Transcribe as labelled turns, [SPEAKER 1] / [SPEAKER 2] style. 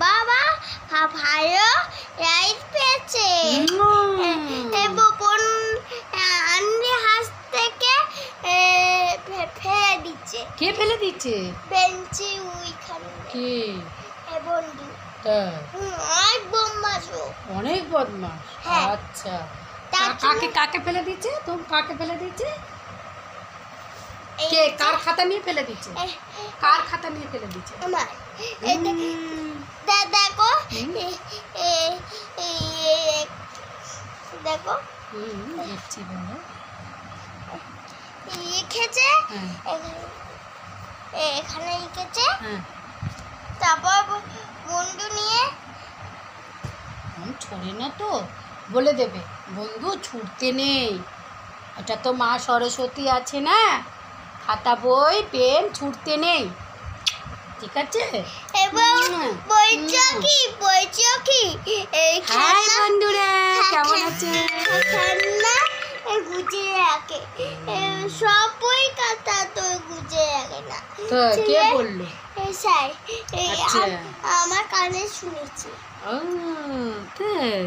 [SPEAKER 1] বাবা ভালো রাইস পেয়েছে। বোন আন্নি হাঁস থেকে ফেলে দিচ্ছে।
[SPEAKER 2] কে ফেলে দিচ্ছে?
[SPEAKER 1] বেঞ্চি ওইখানে।
[SPEAKER 2] কে?
[SPEAKER 1] বন্ধু। অনেক বদমাশ।
[SPEAKER 2] অনেক বদমাশ। আচ্ছা, কাকে ফেলে দিচ্ছে? তুমি কাকে ফেলে দিচ্ছে? কে কার খাতা নিয়ে ফেলে দিচ্ছে? কার খাতা নিয়ে ফেলে দিচ্ছে?
[SPEAKER 1] আমার। দেখো দেখো
[SPEAKER 2] দেখছি বলো।
[SPEAKER 1] লিখেছে এখানে লিখেছে। তারপর বন্ধু নিয়ে
[SPEAKER 2] ছড়ে না তো বলে দেবে বন্ধু ছুটতে নেই, এটা তো মা সরস্বতী আছে না, খাতা বই পেন ছুটতে নেই, ঠিক আছে?
[SPEAKER 1] এবং বইছো কি
[SPEAKER 2] হাই বন্ধুরা, কেমন আছে?
[SPEAKER 1] খেলনা গুছিয়ে রাখে, সব বই খাতা তো গুছিয়ে রাখে না।
[SPEAKER 2] তো কে বললো?
[SPEAKER 1] স্যার, আমার কানে শুনেছি।
[SPEAKER 2] ও তাই।